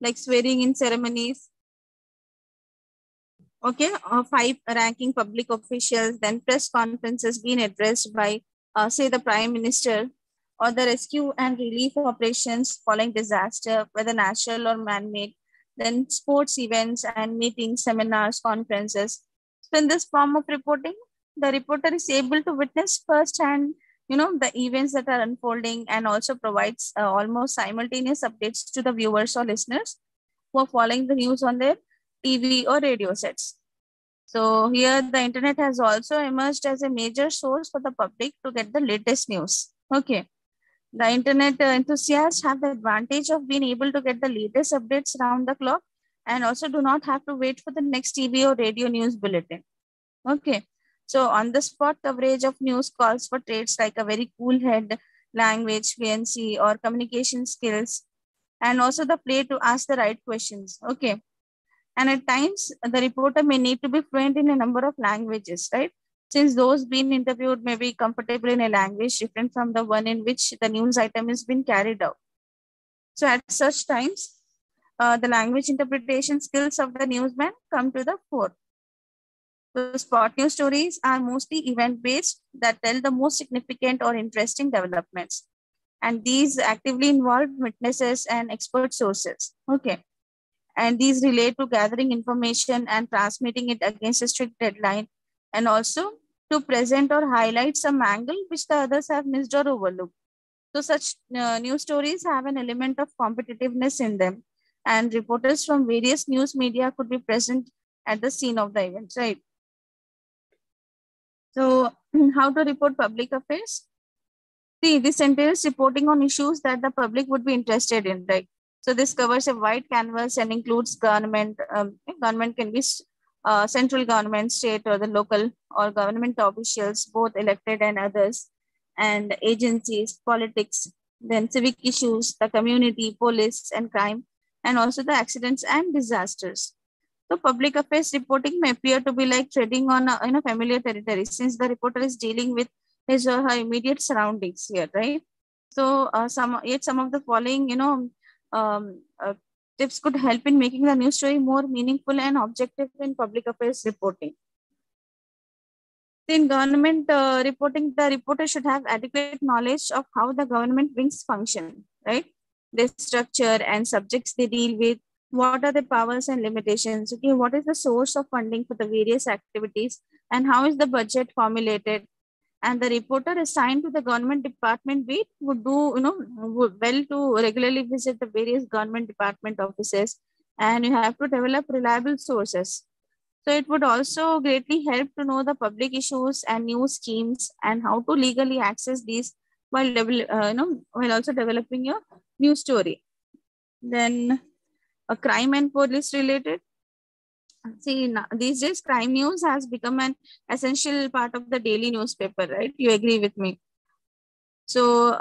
like swearing in ceremonies. Okay, 5 ranking public officials, then press conferences being addressed by, say, the Prime Minister, or the rescue and relief operations following disaster, whether natural or man-made, then sports events and meetings, seminars, conferences. So in this form of reporting, the reporter is able to witness firsthand, the events that are unfolding, and also provides almost simultaneous updates to the viewers or listeners who are following the news on their TV or radio sets. So here the internet has also emerged as a major source for the public to get the latest news. Okay. The internet enthusiasts have the advantage of being able to get the latest updates around the clock, and also do not have to wait for the next TV or radio news bulletin. Okay. So on the spot coverage of news calls for traits like a very cool head, language, fluency, or communication skills, and also the play to ask the right questions. Okay. And at times, the reporter may need to be fluent in a number of languages, right? Since those being interviewed may be comfortable in a language different from the one in which the news item is being carried out. So at such times, the language interpretation skills of the newsman come to the fore. So spot news stories are mostly event-based that tell the most significant or interesting developments. And these actively involve witnesses and expert sources. Okay. And these relate to gathering information and transmitting it against a strict deadline, and also to present or highlight some angle which the others have missed or overlooked. So such news stories have an element of competitiveness in them, and reporters from various news media could be present at the scene of the event, right? So how to report public affairs? See, this entails reporting on issues that the public would be interested in, right? So this covers a wide canvas and includes government. Government can be central government, state, or the local, or government officials, both elected and others, and agencies, politics, then civic issues, the community, police, and crime, and also the accidents and disasters. So public affairs reporting may appear to be like treading on a familiar territory, since the reporter is dealing with his or her immediate surroundings here, right? So some of the following, tips could help in making the news story more meaningful and objective in public affairs reporting. In government reporting, the reporter should have adequate knowledge of how the government wings function, right? Their structure and subjects they deal with, what are the powers and limitations, okay, what is the source of funding for the various activities, and how is the budget formulated. And the reporter assigned to the government department beat would do, well to regularly visit the various government department offices, and you have to develop reliable sources. So it would also greatly help to know the public issues and news schemes, and how to legally access these while while also developing your news story. Then a crime and police related. See, these days crime news has become an essential part of the daily newspaper, right? You agree with me? So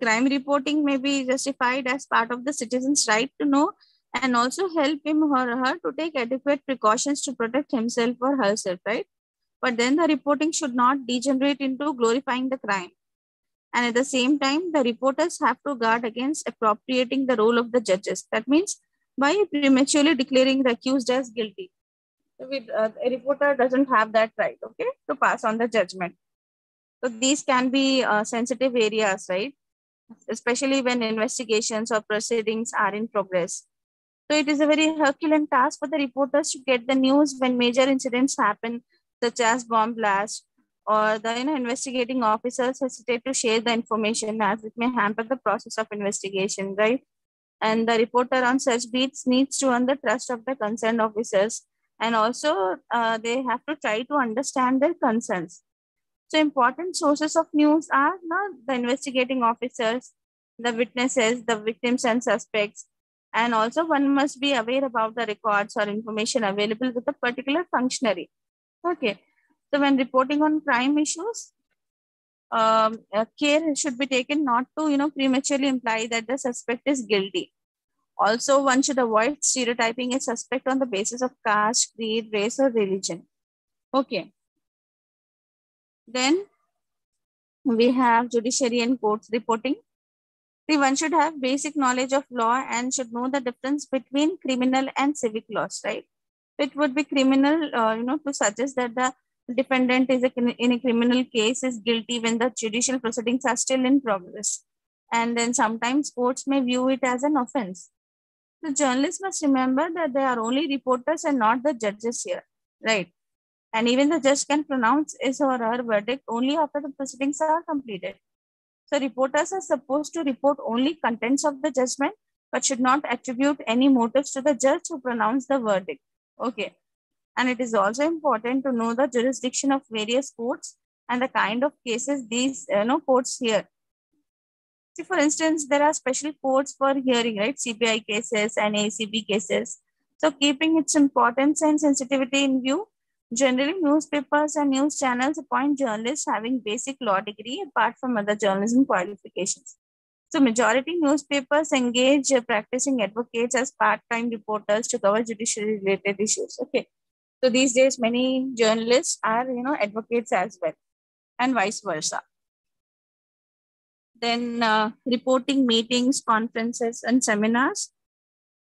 crime reporting may be justified as part of the citizen's right to know, and also help him or her to take adequate precautions to protect himself or herself, right? But then the reporting should not degenerate into glorifying the crime. And at the same time, the reporters have to guard against appropriating the role of the judges. That means by prematurely declaring the accused as guilty. So a reporter doesn't have that right, okay, to pass on the judgment. So these can be sensitive areas, right? Especially when investigations or proceedings are in progress. So it is a very Herculean task for the reporters to get the news when major incidents happen, such as bomb blast, or the investigating officers hesitate to share the information as it may hamper the process of investigation, right? And the reporter on such beats needs to earn the trust of the concerned officers, and also they have to try to understand their concerns. So important sources of news are the investigating officers, the witnesses, the victims and suspects, and also one must be aware about the records or information available with a particular functionary. Okay. So when reporting on crime issues, care should be taken not to prematurely imply that the suspect is guilty. Also, one should avoid stereotyping a suspect on the basis of caste, creed, race, or religion. Okay. Then we have judiciary and courts reporting. See, one should have basic knowledge of law and should know the difference between criminal and civic laws, right? It would be criminal, to suggest that the defendant is in a criminal case is guilty when the judicial proceedings are still in progress. And then sometimes courts may view it as an offense. The journalists must remember that they are only reporters and not the judges here, right? And even the judge can pronounce his or her verdict only after the proceedings are completed. So reporters are supposed to report only contents of the judgment, but should not attribute any motives to the judge who pronounced the verdict. Okay. And it is also important to know the jurisdiction of various courts and the kind of cases these courts hear. See, for instance, there are special courts for hearing, right? CBI cases and ACB cases. So keeping its importance and sensitivity in view, generally newspapers and news channels appoint journalists having basic law degree apart from other journalism qualifications. So majority newspapers engage practicing advocates as part-time reporters to cover judiciary related issues. Okay. So these days, many journalists are, advocates as well, and vice versa. Then reporting meetings, conferences, and seminars.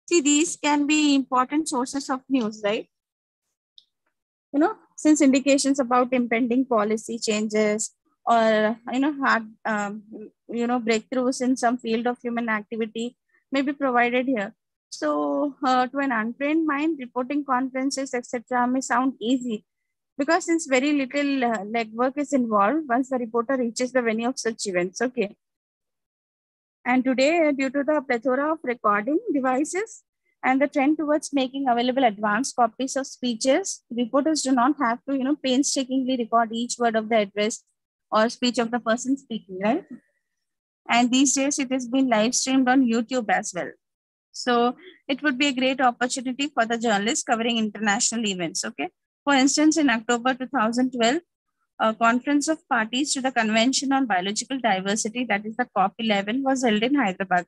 See, these can be important sources of news, right? Since indications about impending policy changes or, hard, breakthroughs in some field of human activity may be provided here. So to an untrained mind, reporting conferences, etc. may sound easy because since very little legwork is involved once the reporter reaches the venue of such events. Okay. And today, due to the plethora of recording devices and the trend towards making available advanced copies of speeches, reporters do not have to, painstakingly record each word of the address or speech of the person speaking, right? And these days, it has been live streamed on YouTube as well. So it would be a great opportunity for the journalists covering international events, okay? For instance, in October 2012, a conference of parties to the Convention on Biological Diversity, that is the COP11, was held in Hyderabad.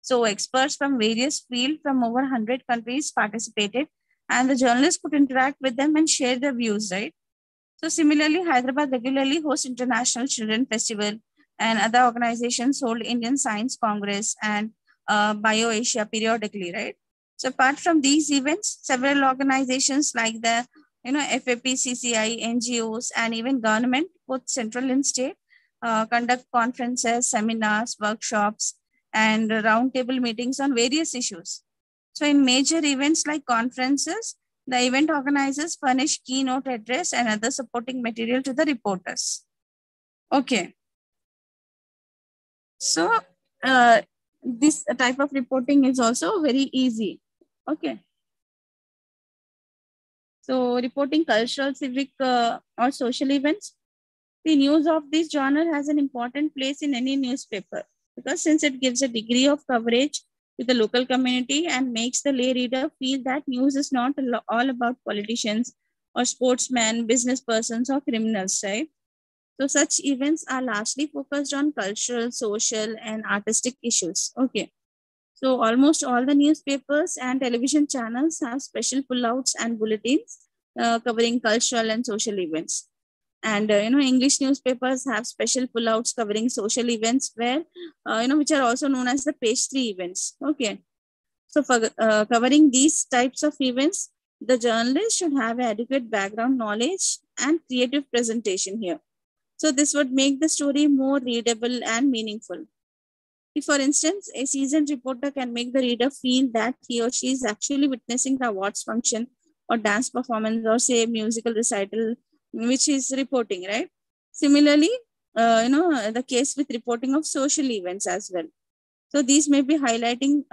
So experts from various fields from over 100 countries participated and the journalists could interact with them and share their views, right? So similarly, Hyderabad regularly hosts International Children Festival and other organizations hold Indian Science Congress and BioAsia periodically, right? So apart from these events, several organizations like the FAP, CCI, NGOs, and even government, both central and state, conduct conferences, seminars, workshops, and roundtable meetings on various issues. So in major events like conferences, the event organizers furnish keynote address and other supporting material to the reporters. Okay. So this type of reporting is also very easy. Okay. So reporting cultural, civic, or social events. The news of this genre has an important place in any newspaper because since it gives a degree of coverage to the local community and makes the lay reader feel that news is not all about politicians or sportsmen, business persons, or criminals, right? So such events are largely focused on cultural, social, and artistic issues. Okay. So almost all the newspapers and television channels have special pullouts and bulletins covering cultural and social events. And English newspapers have special pullouts covering social events where which are also known as the page 3 events. Okay. So for covering these types of events, the journalist should have adequate background knowledge and creative presentation here. So this would make the story more readable and meaningful. If, for instance, a seasoned reporter can make the reader feel that he or she is actually witnessing the awards function or dance performance or say musical recital, which is reporting, right? Similarly, the case with reporting of social events as well. So these may be highlighting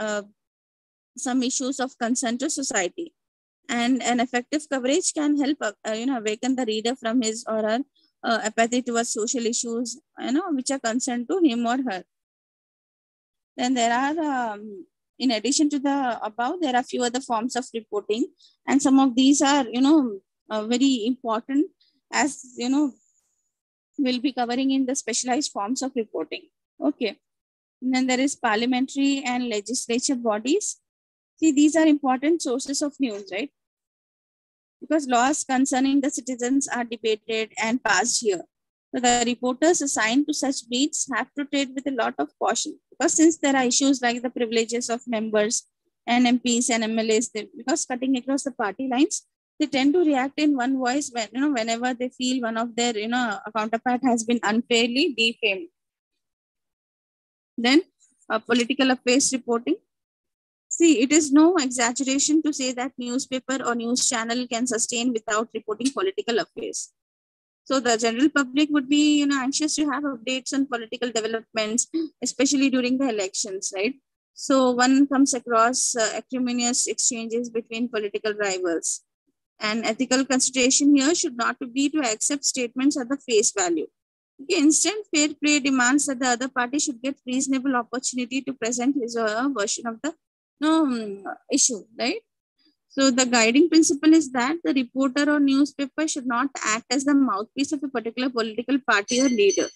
some issues of concern to society, and an effective coverage can help awaken the reader from his or her apathy towards social issues, which are concerned to him or her. Then there are, in addition to the above, there are few other forms of reporting, and some of these are, very important, as we'll be covering in the specialized forms of reporting. Okay. And then there is parliamentary and legislature bodies. See, these are important sources of news, right? Because laws concerning the citizens are debated and passed here. So the reporters assigned to such beats have to tread with a lot of caution Because since there are issues like the privileges of members and MPs and MLAs, because cutting across the party lines, they tend to react in one voice when, whenever they feel one of their, counterpart has been unfairly defamed. Then political affairs reporting. See, it is no exaggeration to say that newspaper or news channel can sustain without reporting political affairs. So the general public would be, anxious to have updates on political developments, especially during the elections, right? So one comes across acrimonious exchanges between political rivals. And ethical consideration here should not be to accept statements at the face value. Okay, instead, fair play demands that the other party should get reasonable opportunity to present his or her version of the issue, right? So the guiding principle is that the reporter or newspaper should not act as the mouthpiece of a particular political party or leader.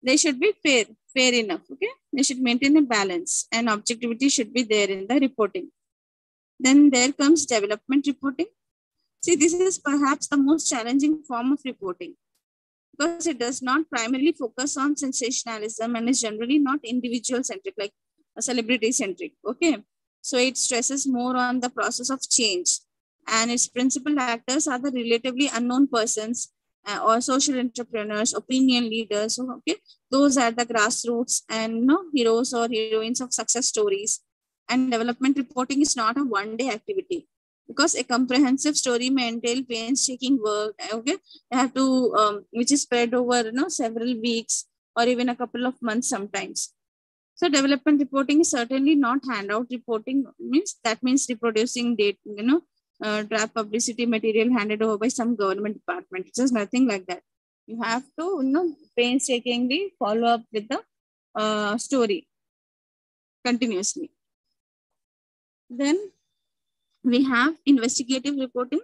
They should be fair enough, okay? They should maintain a balance and objectivity should be there in the reporting. Then there comes development reporting. See, this is perhaps the most challenging form of reporting because it does not primarily focus on sensationalism and is generally not individual-centric, like celebrity-centric, okay? So it stresses more on the process of change and its principal actors are the relatively unknown persons or social entrepreneurs, opinion leaders, okay? Those are the grassroots and heroes or heroines of success stories. And development reporting is not a one-day activity because a comprehensive story may entail painstaking work, okay? You have to, which is spread over, several weeks or even a couple of months sometimes. So development reporting is certainly not handout reporting. That means reproducing data, draft publicity material handed over by some government department. It's just nothing like that. You have to, painstakingly follow up with the story continuously. Then we have investigative reporting.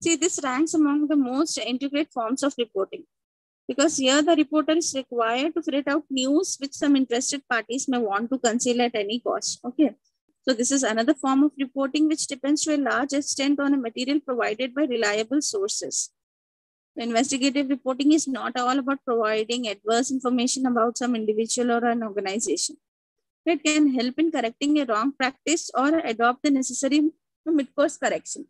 See, this ranks among the most intricate forms of reporting because here the reporter is required to ferret out news which some interested parties may want to conceal at any cost. Okay. So this is another form of reporting which depends to a large extent on a material provided by reliable sources. The investigative reporting is not all about providing adverse information about some individual or an organization. It can help in correcting a wrong practice or adopt the necessary mid-course correction.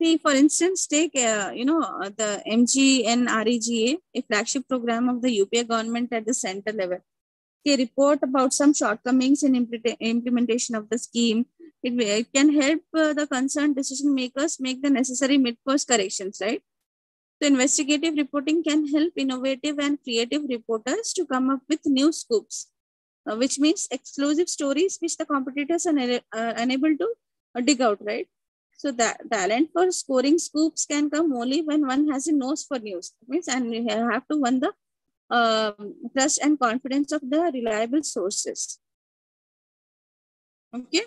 See, for instance, take the MGNREGA, a flagship program of the UPA government at the center level. A report about some shortcomings in implementation of the scheme. It can help the concerned decision makers make the necessary mid-course corrections, right? So investigative reporting can help innovative and creative reporters to come up with new scoops, which means exclusive stories which the competitors are unable to dig out, right? So that talent for scoring scoops can come only when one has a nose for news. And you have to win the trust and confidence of the reliable sources. Okay.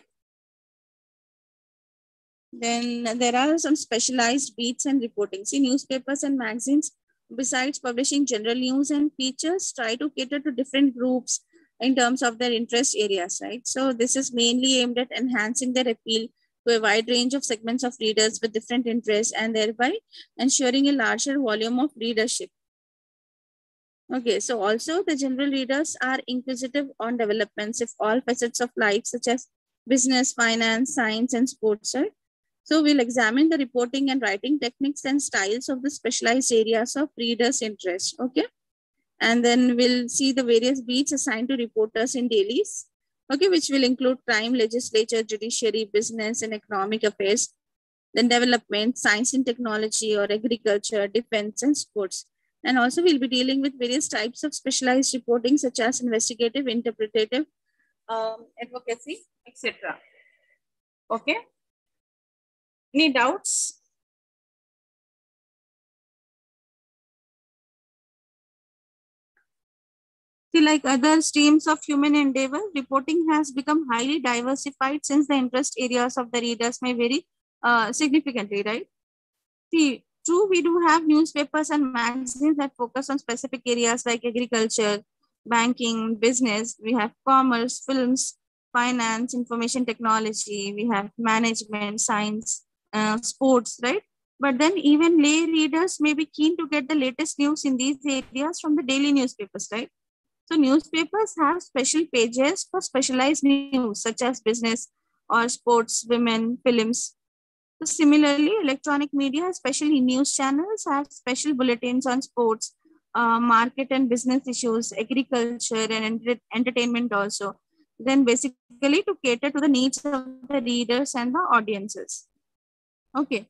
Then there are some specialized beats and reporting. See, newspapers and magazines, besides publishing general news and features, try to cater to different groups in terms of their interest areas, right? So this is mainly aimed at enhancing their appeal to a wide range of segments of readers with different interests and thereby ensuring a larger volume of readership. Okay, so also the general readers are inquisitive on developments of all facets of life, such as business, finance, science, and sports, right? So we'll examine the reporting and writing techniques and styles of the specialized areas of readers' interest, okay? And then we'll see the various beats assigned to reporters in dailies, okay, which will include crime, legislature, judiciary, business, and economic affairs, then development, science and technology, or agriculture, defense, and sports. And also we'll be dealing with various types of specialized reporting such as investigative, interpretative, advocacy, etc. Okay. Any doubts? See, like other streams of human endeavor, reporting has become highly diversified since the interest areas of the readers may vary significantly, right? See, true, we do have newspapers and magazines that focus on specific areas like agriculture, banking, business. We have commerce, films, finance, information technology. We have management, science, sports, right? But then even lay readers may be keen to get the latest news in these areas from the daily newspapers, right? So newspapers have special pages for specialized news such as business or sports, women, films. So similarly, electronic media, especially news channels, have special bulletins on sports, market and business issues, agriculture, and entertainment also. Then basically to cater to the needs of the readers and the audiences. Okay.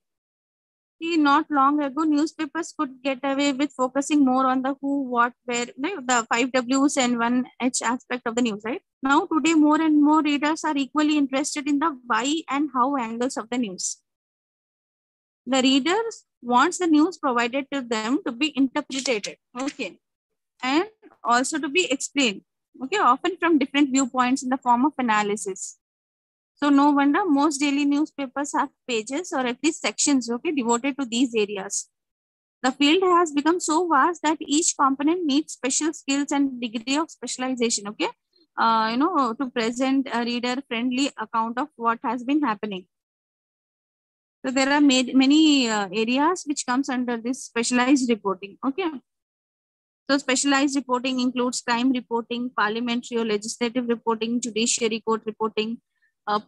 See, not long ago, newspapers could get away with focusing more on the who, what, where, the 5 Ws and 1 H aspect of the news, right? Now, today, more and more readers are equally interested in the why and how angles of the news. The readers wants the news provided to them to be interpreted, okay, and also to be explained, okay, often from different viewpoints in the form of analysis. So no wonder most daily newspapers have pages or at least sections, okay, devoted to these areas. The field has become so vast that each component needs special skills and degree of specialization, okay, to present a reader-friendly account of what has been happening. So there are many areas which comes under this specialized reporting, okay. So specialized reporting includes crime reporting, parliamentary or legislative reporting, judiciary court reporting,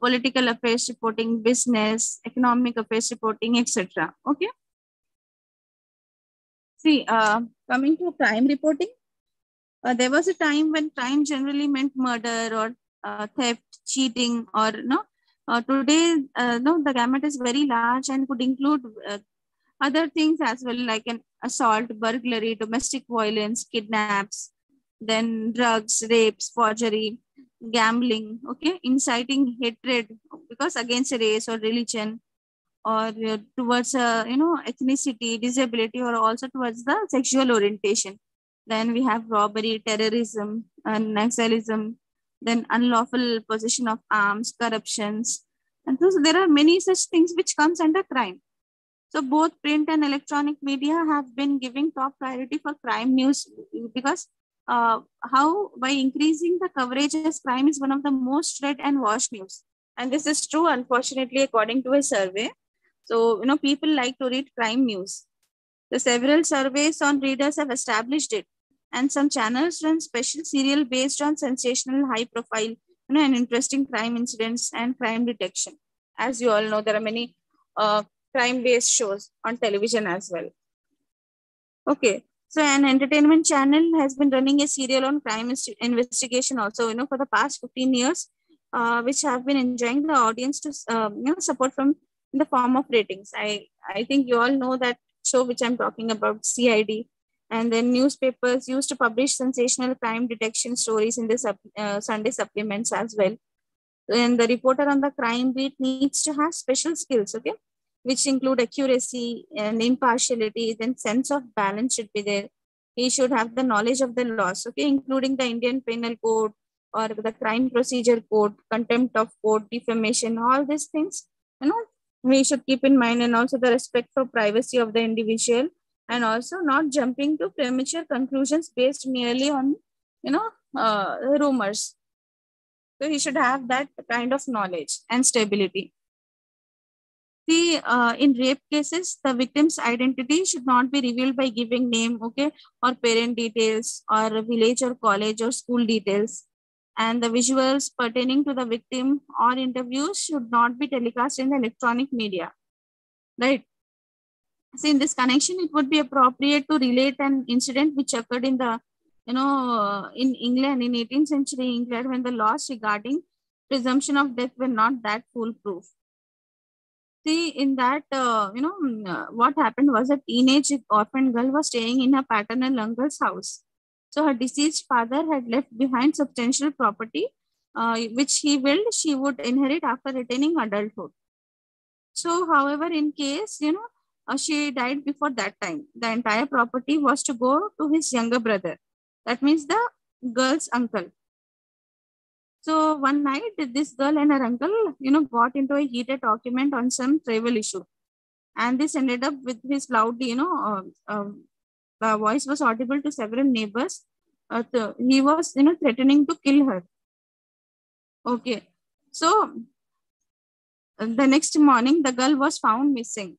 political affairs reporting, business, economic affairs reporting, etc. Okay. See, coming to crime reporting, there was a time when crime generally meant murder or theft, cheating, or no. Today, no, the gamut is very large and could include other things as well, like an assault, burglary, domestic violence, kidnaps, then drugs, rapes, forgery, gambling, okay, inciting hatred because against a race or religion, or towards ethnicity, disability, or also towards the sexual orientation. Then we have robbery, terrorism, and nationalism, then unlawful possession of arms, corruptions, and so there are many such things which comes under crime. So both print and electronic media have been giving top priority for crime news because how by increasing the coverage as crime is one of the most read and watched news. And this is true, unfortunately, according to a survey. So, people like to read crime news. The several surveys on readers have established it. And some channels run special serial based on sensational, high profile, and interesting crime incidents and crime detection. As you all know, there are many crime based shows on television as well. Okay. So an entertainment channel has been running a serial on crime investigation also, for the past 15 years, which have been enjoying the audience to, support from in the form of ratings. I think you all know that show which I'm talking about, CID. And then newspapers used to publish sensational crime detection stories in the Sunday supplements as well. And the reporter on the crime beat needs to have special skills, okay, which include accuracy and impartiality, then sense of balance should be there. He should have the knowledge of the laws, okay, including the Indian Penal Code or the Crime Procedure Code, contempt of court, defamation, all these things, we should keep in mind, and also the respect for privacy of the individual, and also not jumping to premature conclusions based merely on, rumors. So he should have that kind of knowledge and stability. See, in rape cases, the victim's identity should not be revealed by giving name, okay, or parent details, or village or college or school details. And the visuals pertaining to the victim or interviews should not be telecast in the electronic media, right? See, in this connection, it would be appropriate to relate an incident which occurred in the, in England in 18th century England, when the laws regarding presumption of death were not that foolproof. See, in that, what happened was a teenage orphan girl was staying in her paternal uncle's house. So her deceased father had left behind substantial property, which he willed she would inherit after attaining adulthood. So, however, in case, she died before that time, the entire property was to go to his younger brother. That means the girl's uncle. So one night, this girl and her uncle, got into a heated argument on some trivial issue. And this ended up with his loudly, the voice was audible to several neighbors. He was, threatening to kill her. Okay. So the next morning, the girl was found missing.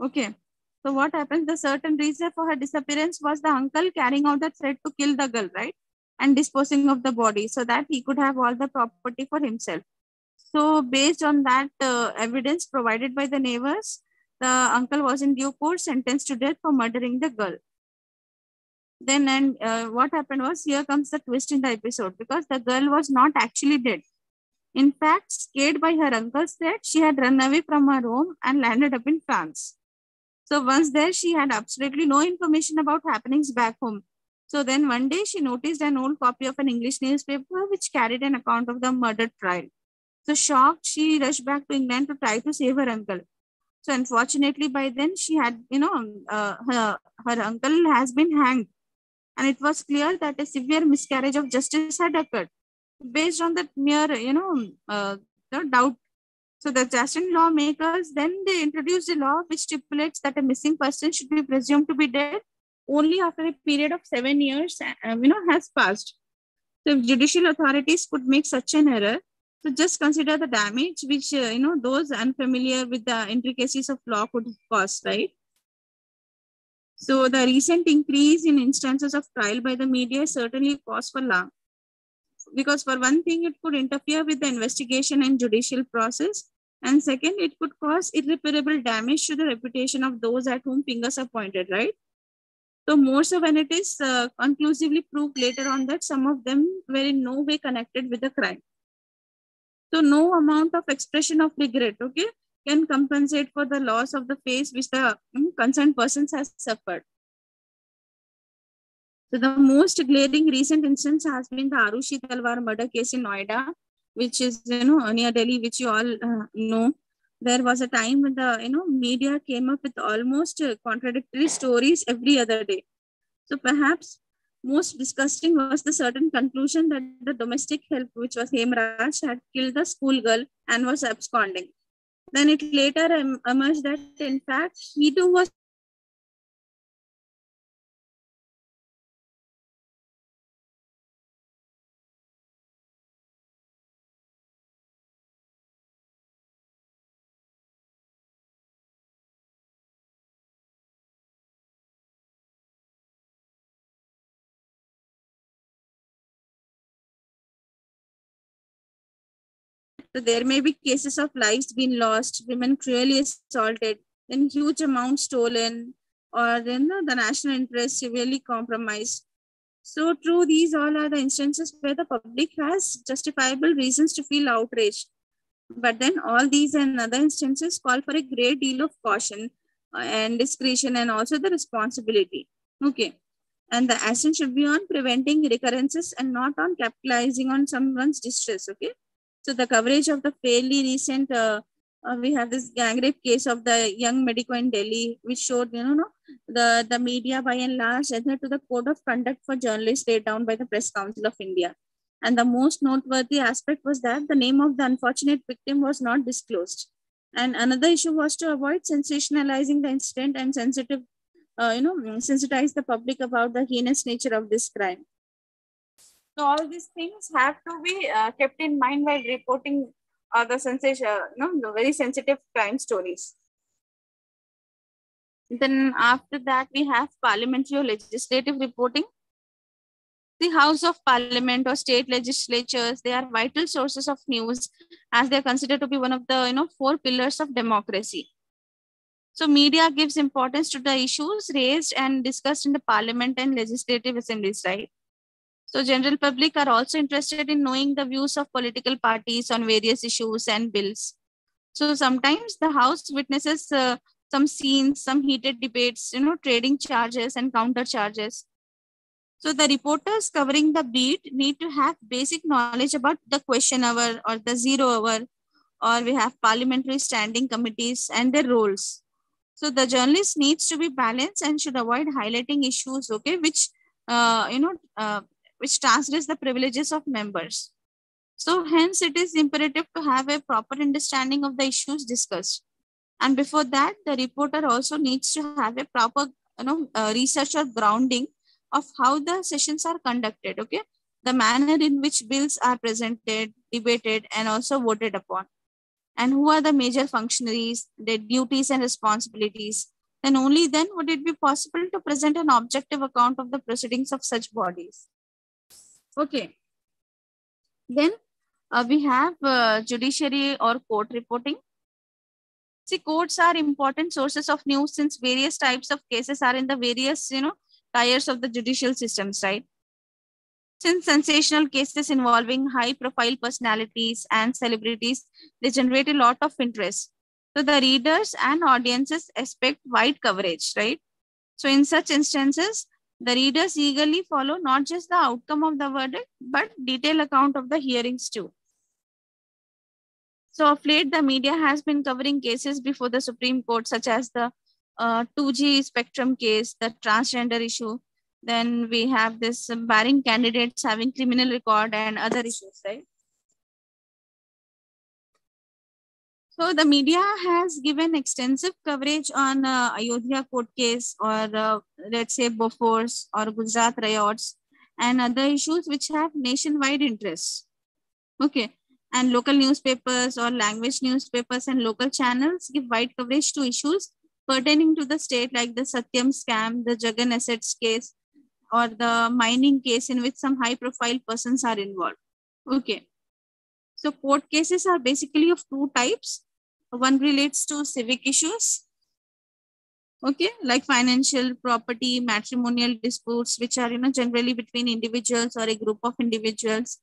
Okay. So what happens? The certain reason for her disappearance was the uncle carrying out the threat to kill the girl, right? And disposing of the body so that he could have all the property for himself. So based on that evidence provided by the neighbors, the uncle was in due course sentenced to death for murdering the girl. Then what happened was, here comes the twist in the episode, because the girl was not actually dead. In fact, scared by her uncle's threat, she had run away from her home and landed up in France. So once there, she had absolutely no information about happenings back home. So then one day she noticed an old copy of an English newspaper which carried an account of the murder trial. So shocked, she rushed back to England to try to save her uncle. So unfortunately, by then she had, her uncle has been hanged, and it was clear that a severe miscarriage of justice had occurred. Based on that mere, doubt, so the Justin lawmakers then they introduced a law which stipulates that a missing person should be presumed to be dead only after a period of 7 years, has passed. So if judicial authorities could make such an error, so just consider the damage which, those unfamiliar with the intricacies of law could cause, right? So the recent increase in instances of trial by the media is certainly cause for alarm. Because for one thing, it could interfere with the investigation and judicial process. And second, it could cause irreparable damage to the reputation of those at whom fingers are pointed, right? So more so when it is conclusively proved later on that some of them were in no way connected with the crime. So no amount of expression of regret, okay, can compensate for the loss of the face which the concerned persons has suffered. So the most glaring recent instance has been the Arushi Talwar murder case in Noida, which is, near Delhi, which you all know. There was a time when the, media came up with almost contradictory stories every other day. So perhaps most disgusting was the certain conclusion that the domestic help, which was Hemraj, had killed the schoolgirl and was absconding. Then it later emerged that, in fact, he too was so there may be cases of lives being lost, women cruelly assaulted, then huge amounts stolen, or then the national interest severely compromised. So true, these all are the instances where the public has justifiable reasons to feel outraged. But then all these and other instances call for a great deal of caution and discretion and also the responsibility. Okay. And the accent should be on preventing recurrences and not on capitalizing on someone's distress. Okay. So the coverage of the fairly recent, we have this gang rape case of the young medico in Delhi, which showed, the media by and large adhered to the code of conduct for journalists laid down by the Press Council of India. And the most noteworthy aspect was that the name of the unfortunate victim was not disclosed. And another issue was to avoid sensationalizing the incident and sensitize the public about the heinous nature of this crime. So all these things have to be kept in mind while reporting the the very sensitive crime stories. Then after that, we have parliamentary or legislative reporting. The House of Parliament or state legislatures, they are vital sources of news as they are considered to be one of the 4 pillars of democracy. So media gives importance to the issues raised and discussed in the parliament and legislative assemblies, right? So general public are also interested in knowing the views of political parties on various issues and bills. So sometimes the House witnesses some scenes, some heated debates, trading charges and counter charges. So the reporters covering the beat need to have basic knowledge about the question hour or the 0 hour, or we have parliamentary standing committees and their roles. So the journalist needs to be balanced and should avoid highlighting issues, okay, which which transgress the privileges of members. So hence it is imperative to have a proper understanding of the issues discussed. And before that, the reporter also needs to have a proper research or grounding of how the sessions are conducted, okay? The manner in which bills are presented, debated, and also voted upon. And who are the major functionaries, their duties and responsibilities. then only then would it be possible to present an objective account of the proceedings of such bodies. Okay. Then we have judiciary or court reporting. See, courts are important sources of news since various types of cases are in the various, tiers of the judicial systems, right? Since sensational cases involving high profile personalities and celebrities, they generate a lot of interest. So the readers and audiences expect wide coverage, right? So in such instances, the readers eagerly follow not just the outcome of the verdict, but detailed account of the hearings too. So of late, the media has been covering cases before the Supreme Court, such as the 2G spectrum case, the transgender issue. Then we have this barring candidates having criminal record and other issues, right? So the media has given extensive coverage on Ayodhya court case or let's say Bofors or Gujarat riots and other issues which have nationwide interest. Okay. And local newspapers or language newspapers and local channels give wide coverage to issues pertaining to the state like the Satyam scam, the Jagan assets case, or the mining case in which some high profile persons are involved. Okay. So court cases are basically of two types. One relates to civic issues, okay, like financial, property, matrimonial disputes, which are, generally between individuals or a group of individuals,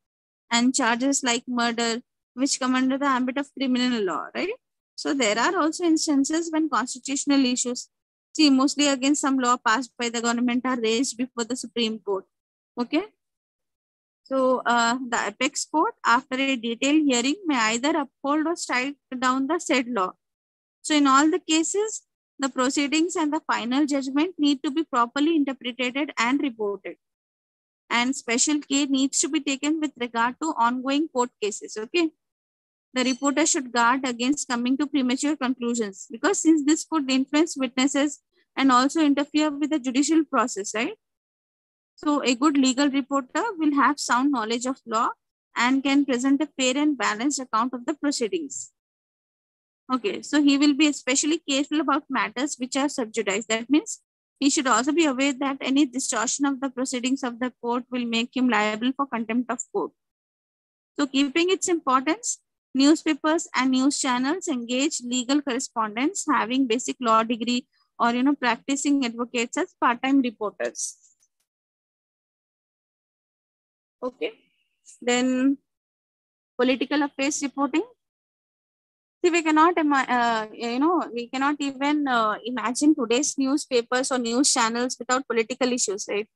and charges like murder, which come under the ambit of criminal law, right? So there are also instances when constitutional issues, see, mostly against some law passed by the government, are raised before the Supreme Court, okay? So the apex court, after a detailed hearing, may either uphold or strike down the said law. So in all the cases, the proceedings and the final judgment need to be properly interpreted and reported. And special care needs to be taken with regard to ongoing court cases, okay? The reporter should guard against coming to premature conclusions because since this could influence witnesses and also interfere with the judicial process, right? So a good legal reporter will have sound knowledge of law and can present a fair and balanced account of the proceedings. Okay, so he will be especially careful about matters which are sub judice. That means he should also be aware that any distortion of the proceedings of the court will make him liable for contempt of court. So keeping its importance, newspapers and news channels engage legal correspondents having basic law degree or, practicing advocates as part-time reporters. Okay, then political affairs reporting. See, we cannot, we cannot even imagine today's newspapers or news channels without political issues, right?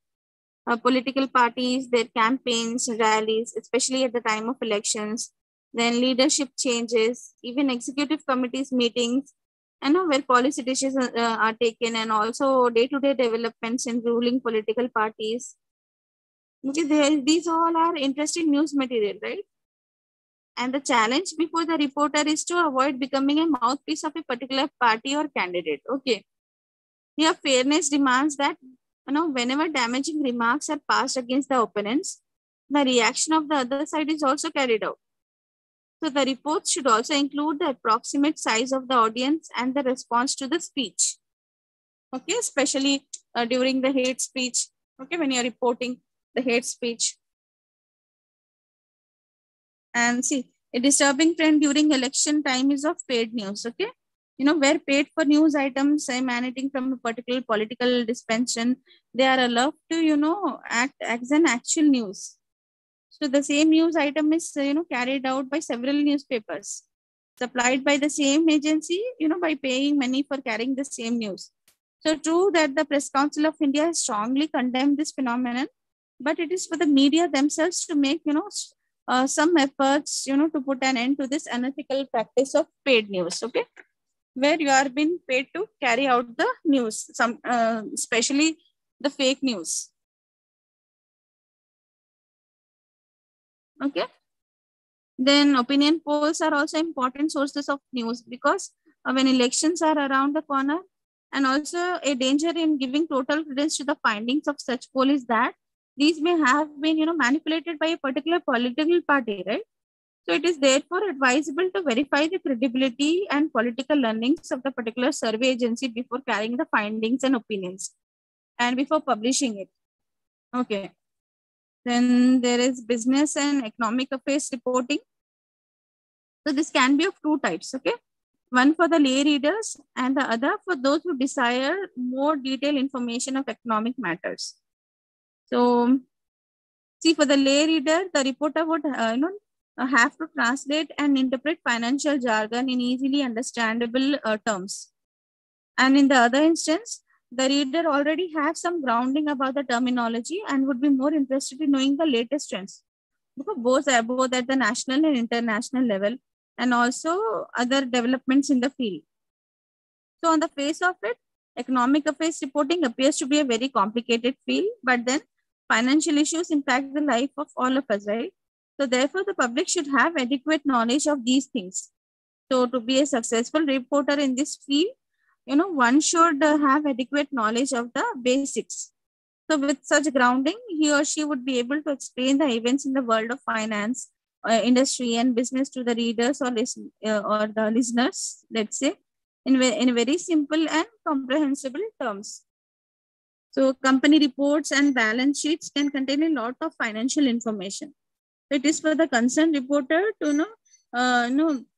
Political parties, their campaigns, rallies, especially at the time of elections, then leadership changes, even executive committees meetings, where policy decisions are taken, and also day-to-day developments in ruling political parties. Okay, these all are interesting news material, right? And the challenge before the reporter is to avoid becoming a mouthpiece of a particular party or candidate. Okay. Here, fairness demands that, whenever damaging remarks are passed against the opponents, the reaction of the other side is also carried out. So the reports should also include the approximate size of the audience and the response to the speech. Okay, especially during the hate speech. Okay, when you're reporting the hate speech. And see, a disturbing trend during election time is of paid news, okay? Where paid for news items emanating from a particular political dispensation, they are allowed to, act as an actual news. So the same news item is, carried out by several newspapers, supplied by the same agency, by paying money for carrying the same news. So true that the Press Council of India has strongly condemned this phenomenon, but it is for the media themselves to make, some efforts, to put an end to this unethical practice of paid news, okay? Where you are being paid to carry out the news, especially the fake news. Okay. Then opinion polls are also important sources of news because when elections are around the corner, and also a danger in giving total credence to the findings of such poll is that these may have been, manipulated by a particular political party, right? So it is therefore advisable to verify the credibility and political learnings of the particular survey agency before carrying the findings and opinions and before publishing it. Okay. Then there is business and economic affairs reporting. So this can be of two types, okay? One for the lay readers and the other for those who desire more detailed information of economic matters. So see, for the lay reader, the reporter would have to translate and interpret financial jargon in easily understandable terms. And in the other instance, the reader already has some grounding about the terminology and would be more interested in knowing the latest trends, because both at the national and international level, and also other developments in the field. So on the face of it, economic affairs reporting appears to be a very complicated field, but then financial issues impact the life of all of us, right? So therefore, the public should have adequate knowledge of these things. So to be a successful reporter in this field, one should have adequate knowledge of the basics. So with such grounding, he or she would be able to explain the events in the world of finance, industry and business to the readers or the listeners, let's say, in very simple and comprehensible terms. So company reports and balance sheets can contain a lot of financial information. It is for the concerned reporter to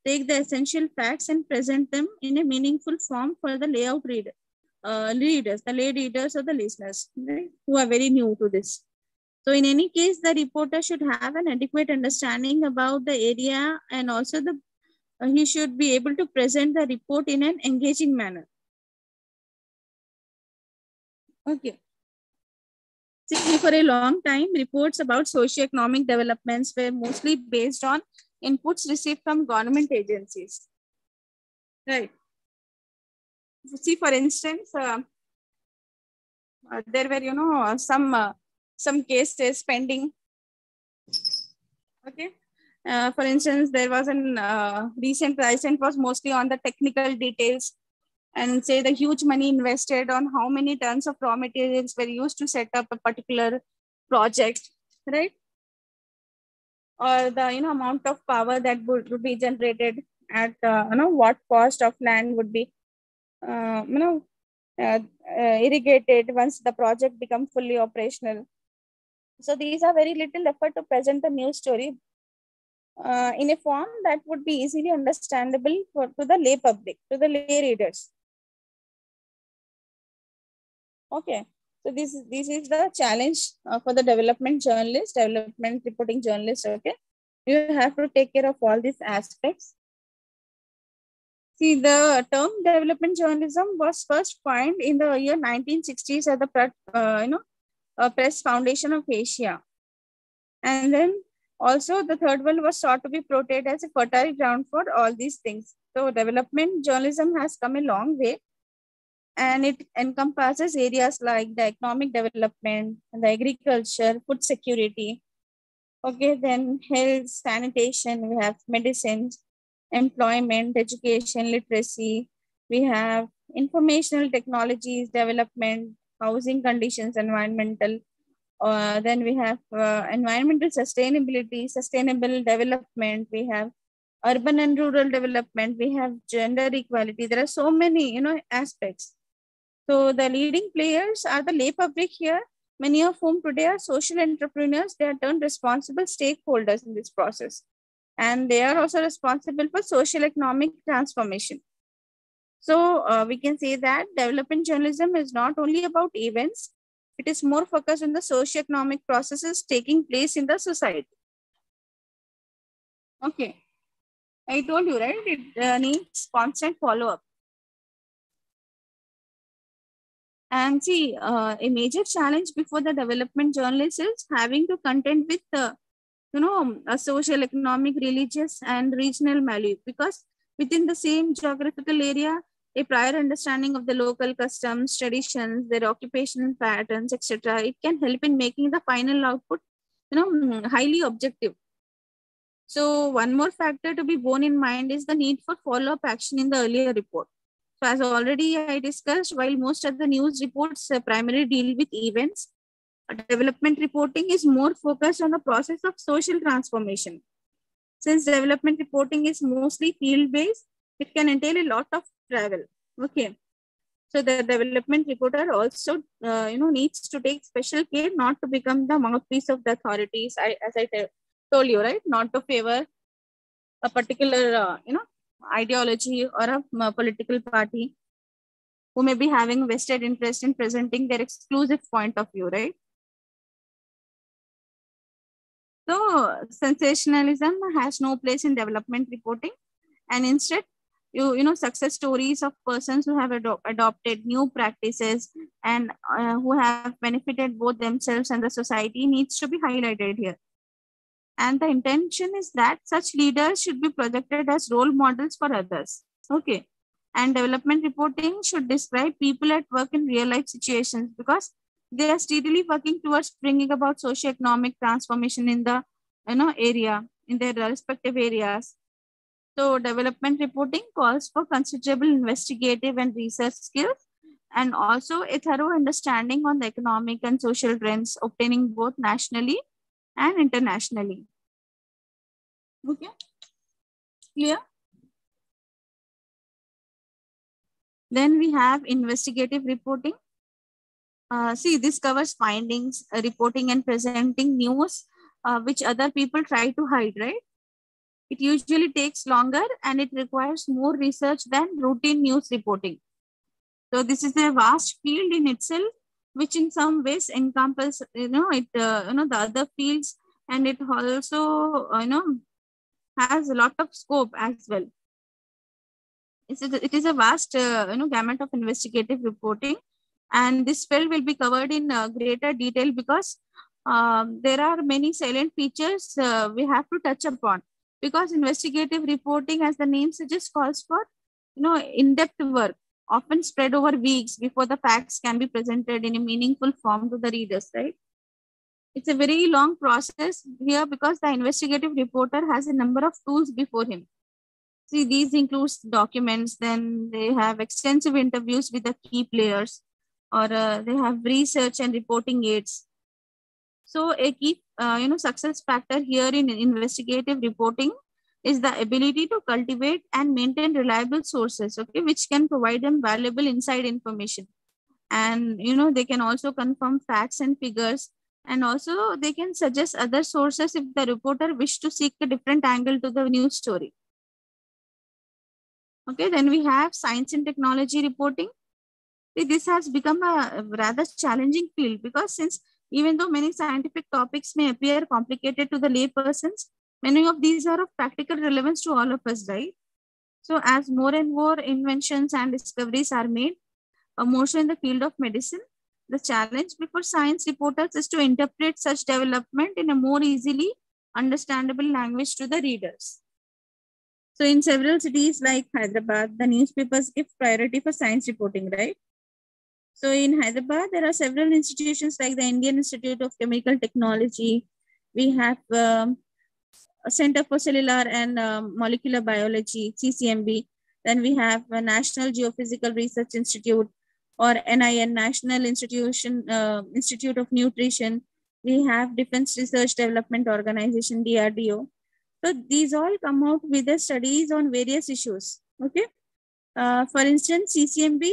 take the essential facts and present them in a meaningful form for the readers, the lay readers or the listeners, right, who are very new to this. So in any case, the reporter should have an adequate understanding about the area, and also he should be able to present the report in an engaging manner. Okay. See, for a long time, reports about socio-economic developments were mostly based on inputs received from government agencies. Right. See, for instance, there were, some cases pending. Okay. For instance, there was a recent was mostly on the technical details, and say the huge money invested on how many tons of raw materials were used to set up a particular project, right? Or the amount of power that would be generated at what cost of land would be irrigated once the project becomes fully operational. So these are very little effort to present the news story in a form that would be easily understandable to the lay public, to the lay readers. Okay, so this is the challenge for the development reporting journalist. Okay, you have to take care of all these aspects. See, the term development journalism was first coined in the year 1960s at the Press Foundation of Asia, and then also the third world was thought to be portrayed as a fertile ground for all these things. So development journalism has come a long way, and it encompasses areas like the economic development, the agriculture, food security. Okay, then health, sanitation, we have medicines, employment, education, literacy. We have informational technologies, development, housing conditions, environmental. Then we have environmental sustainability, sustainable development. We have urban and rural development. We have gender equality. There are so many, aspects. So the leading players are the lay public here, many of whom today are social entrepreneurs. They are turned responsible stakeholders in this process. And they are also responsible for social economic transformation. So we can say that development journalism is not only about events, it is more focused on the socio-economic processes taking place in the society. Okay. I told you, right? It needs constant follow-up. And see, a major challenge before the development journalist is having to contend with a social, economic, religious, and regional value, because within the same geographical area, a prior understanding of the local customs, traditions, their occupation patterns, etc., it can help in making the final output, highly objective. So one more factor to be borne in mind is the need for follow-up action in the earlier report. So as already I discussed, while most of the news reports primarily deal with events, development reporting is more focused on the process of social transformation. Since development reporting is mostly field-based, it can entail a lot of travel. Okay. So the development reporter also, needs to take special care not to become the mouthpiece of the authorities. As I told you, right, not to favor a particular, ideology or a political party who may be having vested interest in presenting their exclusive point of view, right? So sensationalism has no place in development reporting, and instead, success stories of persons who have adopted new practices and who have benefited both themselves and the society needs to be highlighted here. And the intention is that such leaders should be projected as role models for others. Okay. And development reporting should describe people at work in real life situations because they are steadily working towards bringing about socio-economic transformation in the area, in their respective areas. So development reporting calls for considerable investigative and research skills and also a thorough understanding on the economic and social trends obtaining both nationally and internationally. Okay, clear? Then we have investigative reporting. See, this covers findings, reporting and presenting news, which other people try to hide, right? It usually takes longer and it requires more research than routine news reporting. So this is a vast field in itself, which in some ways encompasses, the other fields, and it also, has a lot of scope as well. It is a vast, gamut of investigative reporting, and this field will be covered in greater detail because there are many salient features we have to touch upon. Because investigative reporting, as the name suggests, calls for, in-depth work, often spread over weeks before the facts can be presented in a meaningful form to the readers, right? It's a very long process here because the investigative reporter has a number of tools before him. See, these includes documents, then they have extensive interviews with the key players, or they have research and reporting aids. So a key, success factor here in investigative reporting is the ability to cultivate and maintain reliable sources, okay, which can provide them valuable inside information. And, they can also confirm facts and figures. And also they can suggest other sources if the reporter wish to seek a different angle to the news story. Okay, then we have science and technology reporting. See, this has become a rather challenging field because since even though many scientific topics may appear complicated to the lay persons, many of these are of practical relevance to all of us, right? So as more and more inventions and discoveries are made, more so in the field of medicine, the challenge before science reporters is to interpret such development in a more easily understandable language to the readers. So in several cities like Hyderabad, the newspapers give priority for science reporting, right? So in Hyderabad, there are several institutions like the Indian Institute of Chemical Technology. We have a Center for Cellular and Molecular Biology, CCMB. Then we have a National Geophysical Research Institute, or NIN, National Institute of Nutrition. We have Defense Research Development Organization, DRDO. So these all come out with the studies on various issues. Okay. For instance, CCMB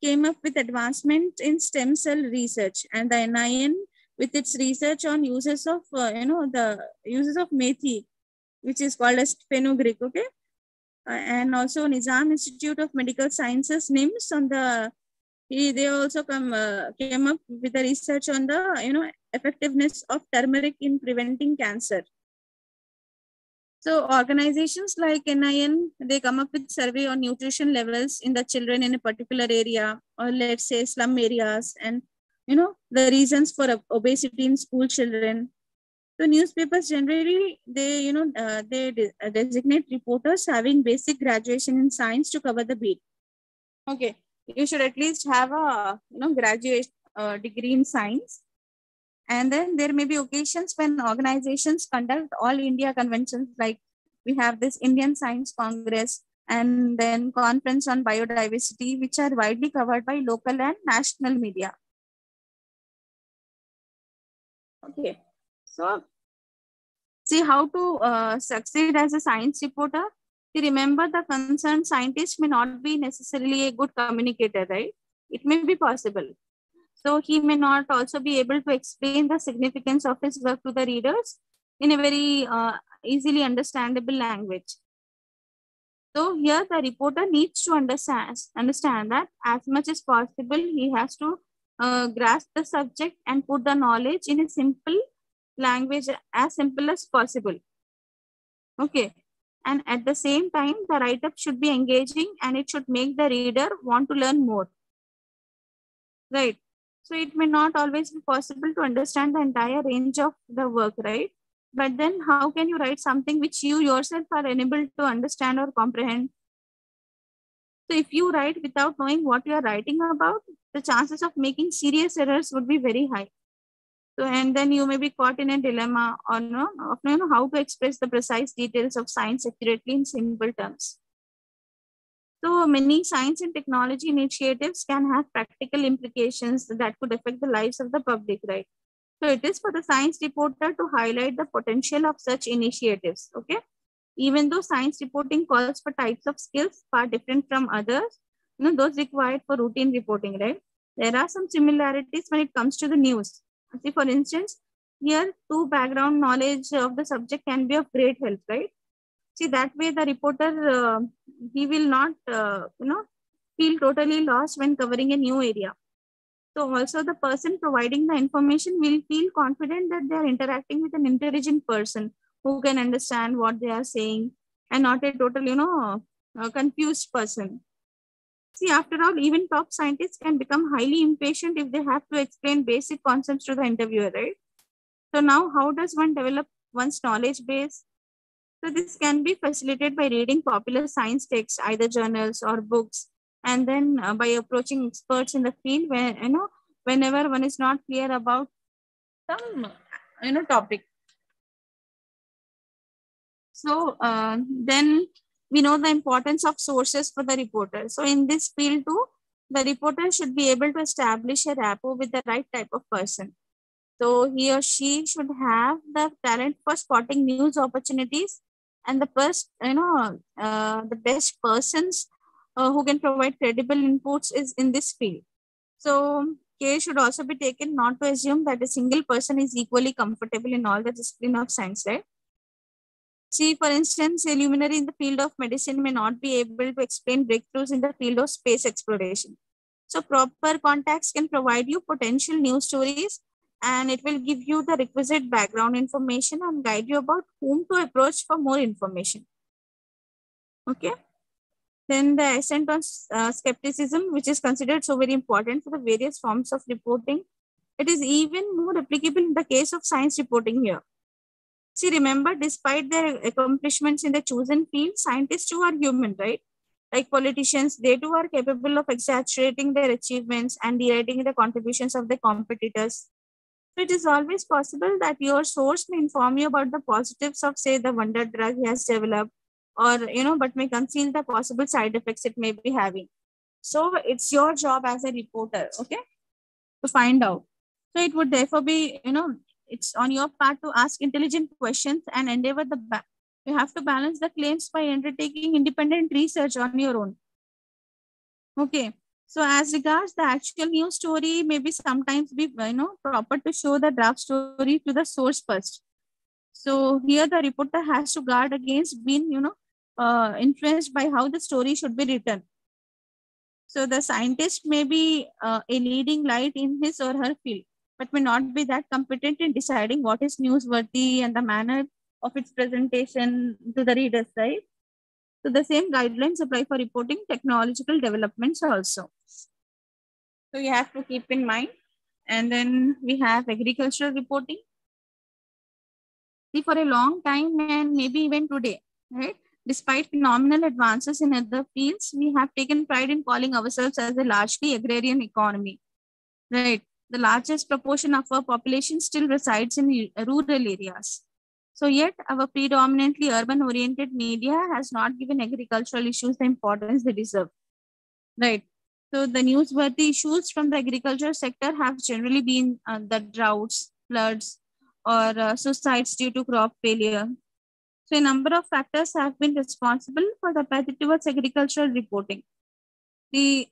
came up with advancement in stem cell research, and the NIN with its research on uses of, the uses of methi, which is called as fenugreek. Okay. And also Nizam Institute of Medical Sciences, NIMS, on the they also came up with the research on the effectiveness of turmeric in preventing cancer. So organizations like NIN, they come up with survey on nutrition levels in the children in a particular area, or let's say slum areas, and the reasons for obesity in school children. So newspapers generally, they designate reporters having basic graduation in science to cover the beat. Okay, you should at least have a graduate degree in science. And then there may be occasions when organizations conduct all India conventions, like we have this Indian Science Congress and then Conference on Biodiversity, which are widely covered by local and national media. Okay, so See how to succeed as a science reporter. Remember, the concerned scientist may not be necessarily a good communicator, right? It may be possible. So he may not also be able to explain the significance of his work to the readers in a very easily understandable language. So here the reporter needs to understand that as much as possible, he has to grasp the subject and put the knowledge in a simple language, as simple as possible. Okay. And at the same time, the write-up should be engaging and it should make the reader want to learn more. Right. So it may not always be possible to understand the entire range of the work, right? But then how can you write something which you yourself are unable to understand or comprehend? So if you write without knowing what you are writing about, the chances of making serious errors would be very high. So, and then you may be caught in a dilemma or no, of how to express the precise details of science accurately in simple terms. So many science and technology initiatives can have practical implications that could affect the lives of the public, right? So it is for the science reporter to highlight the potential of such initiatives, okay? Even though science reporting calls for types of skills far different from others, those required for routine reporting, right? There are some similarities when it comes to the news. See, for instance, here two background knowledge of the subject can be of great help, right? See, that way the reporter, he will not, feel totally lost when covering a new area. So also the person providing the information will feel confident that they are interacting with an intelligent person who can understand what they are saying and not a total, confused person. See, after all, even top scientists can become highly impatient if they have to explain basic concepts to the interviewer, right? So now how does one develop one's knowledge base? So this can be facilitated by reading popular science texts, either journals or books, and then by approaching experts in the field where, whenever one is not clear about some, topic. So then we know the importance of sources for the reporter. So in this field too, the reporter should be able to establish a rapport with the right type of person. So he or she should have the talent for spotting news opportunities and the first, the best persons who can provide credible inputs is in this field. So care should also be taken not to assume that a single person is equally comfortable in all the discipline of science, right? See, for instance, a luminary in the field of medicine may not be able to explain breakthroughs in the field of space exploration. So proper contacts can provide you potential news stories and it will give you the requisite background information and guide you about whom to approach for more information. Okay. Then the ascent on skepticism, which is considered so very important for the various forms of reporting. It is even more applicable in the case of science reporting here. See, remember, despite their accomplishments in the chosen field, scientists too are human, right? Like politicians, they too are capable of exaggerating their achievements and deriding the contributions of the competitors. So it is always possible that your source may inform you about the positives of, say, the wonder drug he has developed, or, but may conceal the possible side effects it may be having. So it's your job as a reporter, okay, to find out. So it would therefore be, it's on your part to ask intelligent questions and endeavor you have to balance the claims by undertaking independent research on your own. Okay. So as regards the actual news story, maybe sometimes be, proper to show the draft story to the source first. So here the reporter has to guard against being, influenced by how the story should be written. So the scientist may be a leading light in his or her field, but may not be that competent in deciding what is newsworthy and the manner of its presentation to the readers, right? So the same guidelines apply for reporting technological developments also. So you have to keep in mind. And then we have agricultural reporting. See, for a long time and maybe even today, right? Despite phenomenal advances in other fields, we have taken pride in calling ourselves as a largely agrarian economy, right? The largest proportion of our population still resides in rural areas. So yet our predominantly urban-oriented media has not given agricultural issues the importance they deserve, right? So the newsworthy issues from the agriculture sector have generally been the droughts, floods, or suicides due to crop failure. So a number of factors have been responsible for the apathy towards agricultural reporting. There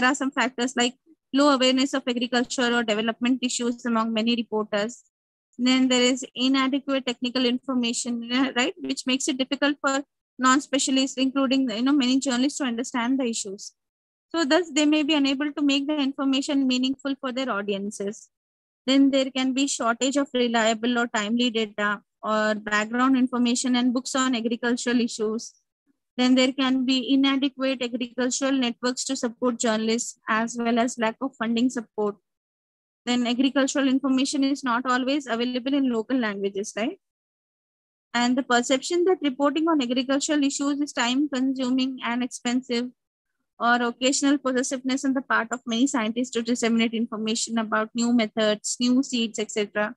are some factors like low awareness of agriculture or development issues among many reporters. Then there is inadequate technical information, right, which makes it difficult for non-specialists, including many journalists, to understand the issues. So thus they may be unable to make the information meaningful for their audiences. Then there can be shortage of reliable or timely data or background information and books on agricultural issues. Then there can be inadequate agricultural networks to support journalists, as well as lack of funding support. Then agricultural information is not always available in local languages, right? And the perception that reporting on agricultural issues is time consuming and expensive, or occasional possessiveness on the part of many scientists to disseminate information about new methods, new seeds, etc.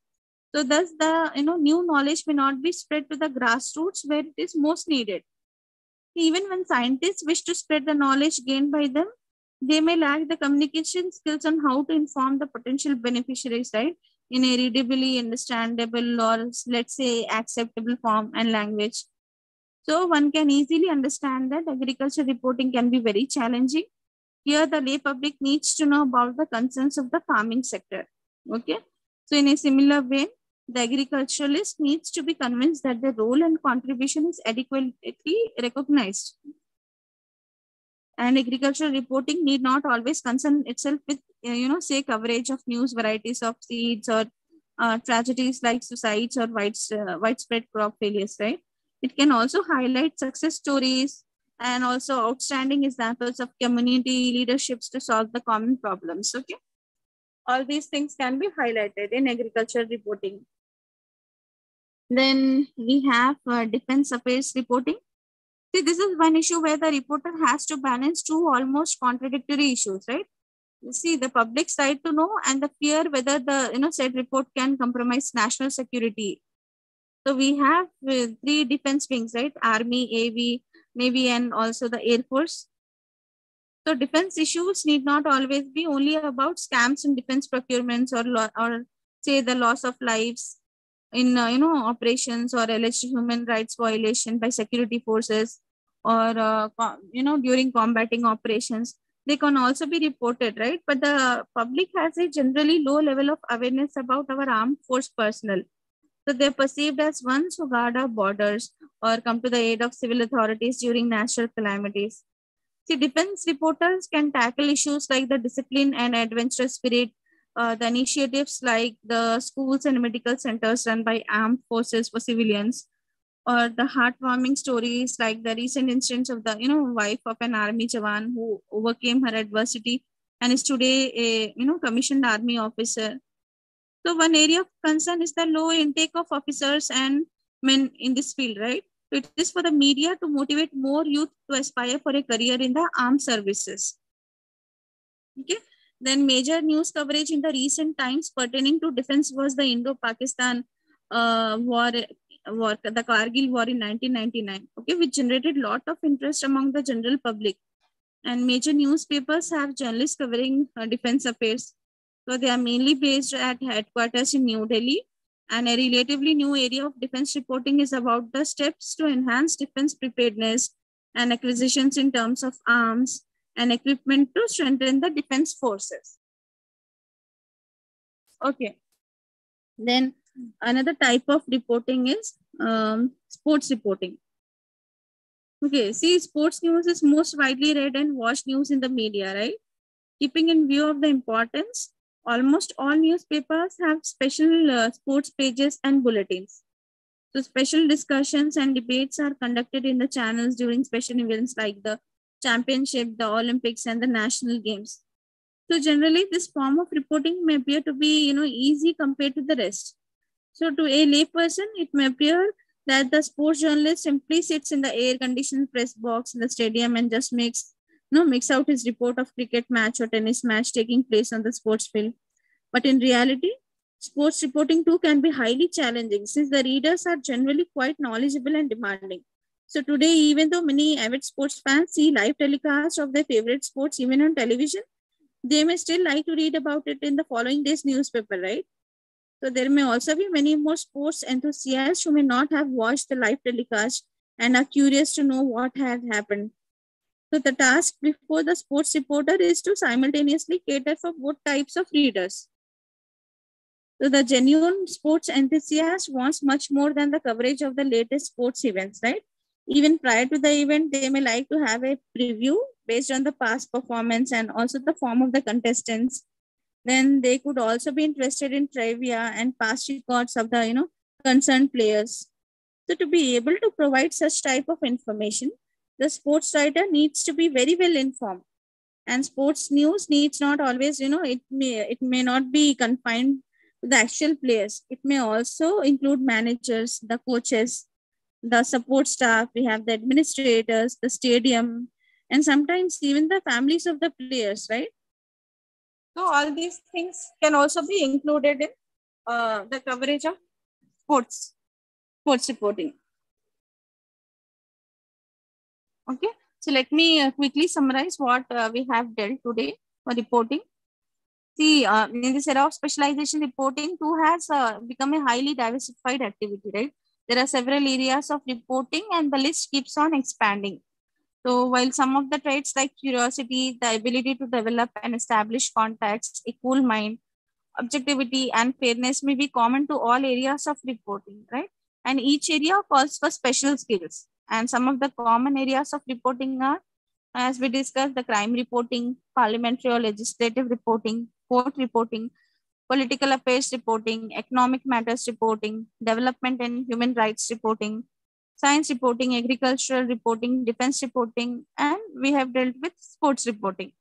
So thus the new knowledge may not be spread to the grassroots where it is most needed. Even when scientists wish to spread the knowledge gained by them, they may lack the communication skills on how to inform the potential beneficiaries, right, in a readably understandable or, let's say, acceptable form and language. So one can easily understand that agriculture reporting can be very challenging. Here, the lay public needs to know about the concerns of the farming sector. Okay. So in a similar way, the agriculturalist needs to be convinced that their role and contribution is adequately recognized. And agricultural reporting need not always concern itself with, say, coverage of news varieties of seeds or tragedies like suicides or widespread crop failures, right? It can also highlight success stories and also outstanding examples of community leaderships to solve the common problems. Okay. All these things can be highlighted in agricultural reporting. Then we have defense affairs reporting. See, this is one issue where the reporter has to balance two almost contradictory issues, right? You see, the public's right to know and the fear whether the said report can compromise national security. So we have three defense wings, right? Army, AV, Navy, and also the Air Force. So defense issues need not always be only about scams in defense procurements or say the loss of lives in operations or alleged human rights violation by security forces or during combating operations. They can also be reported, right? But the public has a generally low level of awareness about our armed force personnel. So they're perceived as ones who guard our borders or come to the aid of civil authorities during natural calamities. See, defense reporters can tackle issues like the discipline and adventurous spirit, the initiatives like the schools and medical centers run by armed forces for civilians, or the heartwarming stories like the recent instance of the wife of an army jawan who overcame her adversity and is today a commissioned army officer. So one area of concern is the low intake of officers and men in this field, right? So it is for the media to motivate more youth to aspire for a career in the armed services. Okay. Then major news coverage in the recent times pertaining to defense was the Indo-Pakistan war, the Kargil war in 1999, okay, which generated a lot of interest among the general public. And major newspapers have journalists covering defense affairs. So they are mainly based at headquarters in New Delhi. And a relatively new area of defense reporting is about the steps to enhance defense preparedness and acquisitions in terms of arms and equipment to strengthen the defense forces. Okay. Then another type of reporting is sports reporting. Okay, see, sports news is most widely read and watched news in the media, right? Keeping in view of the importance, almost all newspapers have special sports pages and bulletins. So special discussions and debates are conducted in the channels during special events like the championship, the Olympics, and the national games. So generally, this form of reporting may appear to be, easy compared to the rest. So to a layperson, it may appear that the sports journalist simply sits in the air-conditioned press box in the stadium and just mix out his report of cricket match or tennis match taking place on the sports field. But in reality, sports reporting too can be highly challenging since the readers are generally quite knowledgeable and demanding. So today, even though many avid sports fans see live telecasts of their favorite sports even on television, they may still like to read about it in the following day's newspaper, right? So there may also be many more sports enthusiasts who may not have watched the live telecast and are curious to know what had happened. So the task before the sports reporter is to simultaneously cater for both types of readers. So the genuine sports enthusiast wants much more than the coverage of the latest sports events, right? Even prior to the event, they may like to have a preview based on the past performance and also the form of the contestants. Then they could also be interested in trivia and past records of the concerned players. So to be able to provide such type of information, the sports writer needs to be very well informed. And sports news needs not always, it may not be confined to the actual players. It may also include managers, the coaches, the support staff, we have the administrators, the stadium, and sometimes even the families of the players, right? So all these things can also be included in the coverage of sports reporting. Okay, so let me quickly summarize what we have dealt today for reporting. See, in this era of specialization, reporting too has become a highly diversified activity, right? There are several areas of reporting and the list keeps on expanding. So while some of the traits like curiosity, the ability to develop and establish contacts, a cool mind, objectivity and fairness may be common to all areas of reporting, right? And each area calls for special skills. And some of the common areas of reporting are, as we discussed, the crime reporting, parliamentary or legislative reporting, court reporting, political affairs reporting, economic matters reporting, development and human rights reporting, science reporting, agricultural reporting, defense reporting, and we have dealt with sports reporting.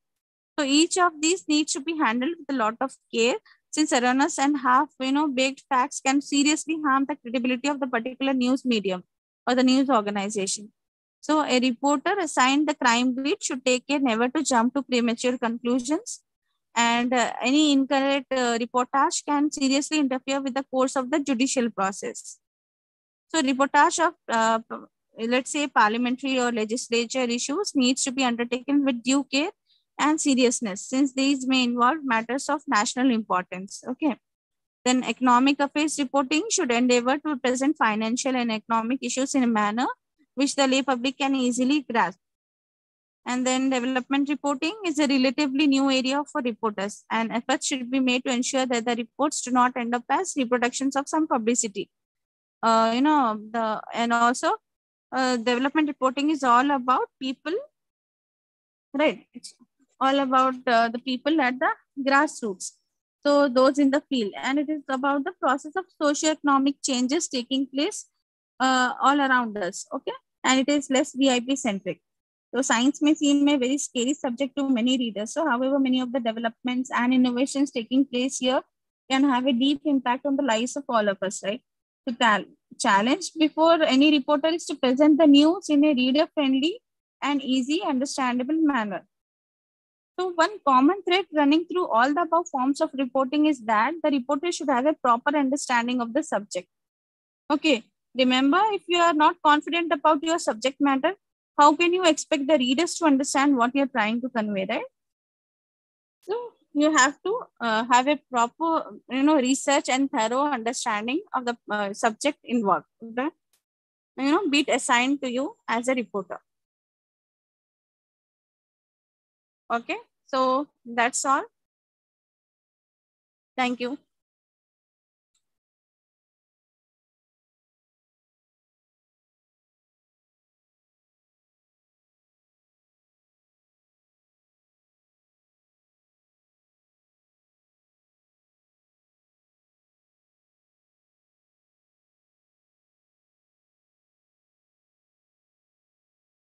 So each of these needs to be handled with a lot of care, since erroneous and half-baked facts can seriously harm the credibility of the particular news medium or the news organization. So a reporter assigned the crime beat should take care never to jump to premature conclusions, and any incorrect reportage can seriously interfere with the course of the judicial process. So reportage of, let's say, parliamentary or legislature issues needs to be undertaken with due care and seriousness, since these may involve matters of national importance. Okay. Then economic affairs reporting should endeavor to present financial and economic issues in a manner which the lay public can easily grasp. And then development reporting is a relatively new area for reporters, and efforts should be made to ensure that the reports do not end up as reproductions of some publicity. And also development reporting is all about people, right? It's all about the people at the grassroots. So those in the field, and it is about the process of socio-economic changes taking place all around us. Okay. And it is less VIP centric. So science may seem a very scary subject to many readers. So however, many of the developments and innovations taking place here can have a deep impact on the lives of all of us, right? The challenge before any reporter is to present the news in a reader-friendly and easy, understandable manner. So one common thread running through all the above forms of reporting is that the reporter should have a proper understanding of the subject. Okay, remember, if you are not confident about your subject matter, how can you expect the readers to understand what you're trying to convey, right? So you have to have a proper, research and thorough understanding of the subject involved. Okay? Be it assigned to you as a reporter. Okay, so that's all. Thank you.